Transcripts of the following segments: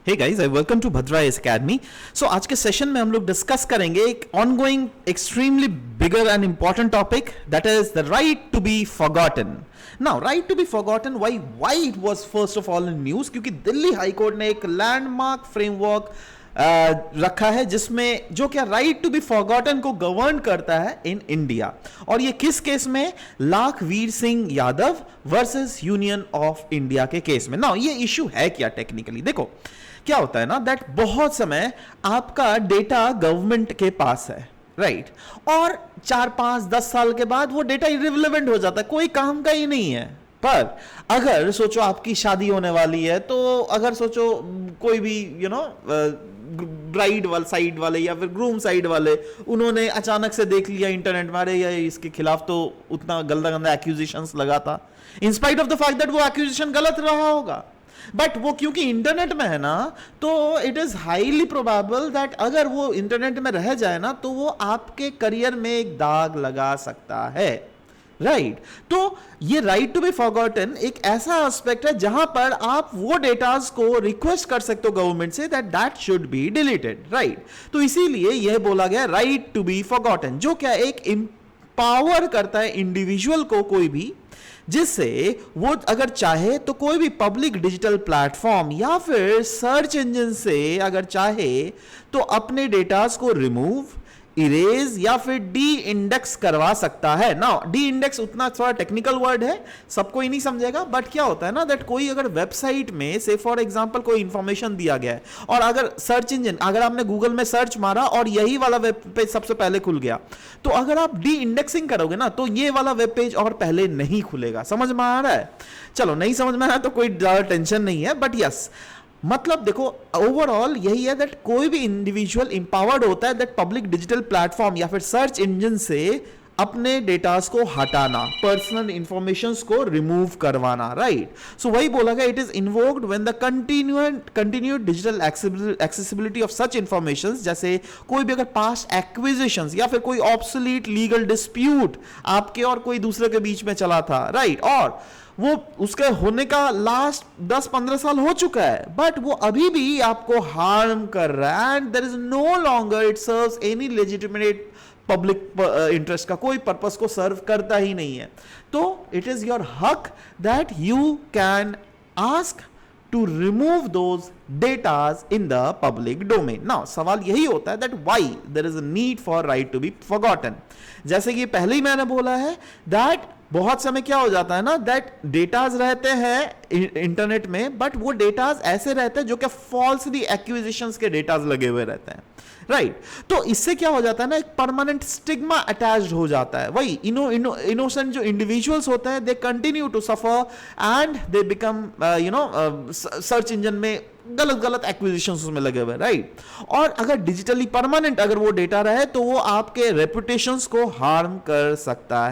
Hey guys, I welcome to Bhadra S academy. So आज के session में हम लोग डिस्कस करेंगे एक ongoing extremely bigger and important topic, that is the right to be forgotten. Now right to be forgotten, why it was first of all in news, क्योंकि Delhi high court ने एक लैंडमार्क फ्रेमवर्क रखा है जिसमें जो क्या राइट टू बी फॉरगॉटन को govern करता है इन इंडिया। और ये किस केस में? Lakhvir Singh Yadav versus Union of India के केस में। नाउ ये इशू है क्या टेक्निकली? देखो क्या होता है ना, दैट बहुत समय आपका डेटा गवर्नमेंट के पास है, राइट और 4-5-10 साल के बाद वो डेटा इररिलेवेंट हो जाता है, कोई काम का ही नहीं है। पर अगर सोचो आपकी शादी होने वाली है, तो अगर सोचो कोई भी ब्राइड वाल साइड वाले या फिर ग्रूम साइड वाले उन्होंने अचानक से देख लिया इंटरनेट में, अरे या इसके खिलाफ तो उतना गंदा गंदा एक्यूजिशंस लगा था, in spite of the fact that वो एक्यूजिशन गलत रहा होगा, बट वो क्योंकि इंटरनेट में है ना, तो it is highly probable that अगर वो इंटरनेट में रह जाए ना, तो वो आपके करियर में एक दाग लगा सकता है, राइट तो ये राइट टू बी फॉरगॉटन एक ऐसा एस्पेक्ट है जहां पर आप वो डेटास को रिक्वेस्ट कर सकते हो government say that should be deleted, right तो इसीलिए यह बोला गया राइट टू बी फॉरगॉटन, जो क्या एक एम्पावर करता है इंडिविजुअल को, कोई भी, जिससे वो अगर चाहे तो कोई भी पब्लिक डिजिटल प्लेटफॉर्म या फिर सर्च इंजन से अगर चाहे तो अपने डेटास को रिमूव, इरेज या फिर डी इंडेक्स करवा सकता है। ना डी इंडेक्स उतना थोड़ा टेक्निकल वर्ड है, सबको ही नहीं समझेगा, बट क्या होता है ना, दैट कोई अगर वेबसाइट में से फॉर एग्जांपल कोई इंफॉर्मेशन दिया गया है और अगर सर्च इंजन, अगर आपने गूगल में सर्च मारा और यही वाला वेब पेज सबसे पहले खुल गया, तो अगर आप डी इंडेक्सिंग करोगे ना, तो ये वाला वेब पेज और पहले नहीं खुलेगा। समझ में आ रहा है? चलो नहीं समझ में आ रहा है तो कोई ज्यादा टेंशन नहीं है, बट यस मतलब देखो ओवरऑल यही है दैट कोई भी इंडिविजुअल इंपावर्ड होता है दैट पब्लिक डिजिटल प्लेटफॉर्म या फिर सर्च इंजन से अपने डेटास को हटाना, पर्सनल इंफॉर्मेशंस को रिमूव करवाना, राइट सो वही बोला गया, it is invoked when the continued digital accessibility of such informations, जैसे कोई भी अगर पास्ट एक्विजिशंस या फिर कोई ऑब्सोलीट लीगल डिस्प्यूट आपके और कोई दूसरे के बीच में चला था, राइट और वो उसके होने का लास्ट 10-15 साल हो चुका है, बट वो अभी भी आपको हार्म कर रहा है and there is no longer it serves any legitimate public interest का कोई पर्पस को सर्व करता ही नहीं है, तो इट इज योर हक that you can ask to remove those datas in the public domain. Now सवाल यही होता है that why there is a need for right to be forgotten. जैसे कि पहले ही मैंने बोला है that बहुत समय क्या हो जाता है ना, दैट डेटाज रहते हैं इंटरनेट में, बट वो डेटाज ऐसे रहते हैं जो कि फॉल्सली एक्विजिशंस के डेटाज लगे हुए रहते हैं, राइट तो इससे क्या हो जाता है ना, एक परमानेंट स्टिग्मा अटैच्ड हो जाता है। वही इनोसेंट जो इंडिविजुअल्स होते हैं, they continue to suffer and they become search engine में गलत एक्विजिशंस में लगे हुए, राइट और अगर डिजिटली परमानेंट अगर वो डेटा रहे तो वो आपके रेपुटेशंस को हार्म कर सकता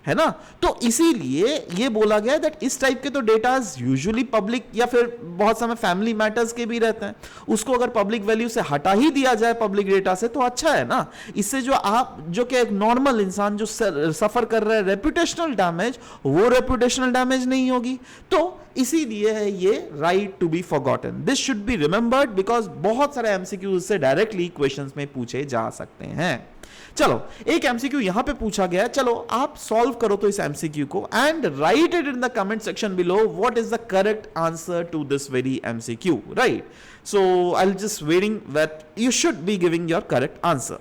है ना, तो इसीलिए ये बोला गया दैट इस टाइप के तो डेटाज यूजुअली पब्लिक या फिर बहुत समय फैमिली मैटर्स के भी रहते हैं, उसको अगर पब्लिक वैल्यू से हटा ही दिया जाए पब्लिक डेटा से तो अच्छा है ना। इससे जो आप जो कि एक नॉर्मल इंसान जो सफर कर रहा है रेपुटेशनल डैमेज, वो रेपुटेशनल डैमेज नहीं होगी, तो इसीलिए है ये right to be forgotten. This should be remembered because बहुत सारे एमसीक्यूज से डायरेक्टली क्वेश्चंस में पूछे जा सकते हैं। चलो एक एमसीक्यू यहां पे पूछा गया है, चलो आप सॉल्व करो तो इस एमसीक्यू को and write it in the comment section below what is the correct answer to this very MCQ, right so I am just waiting that you should be giving your correct answer.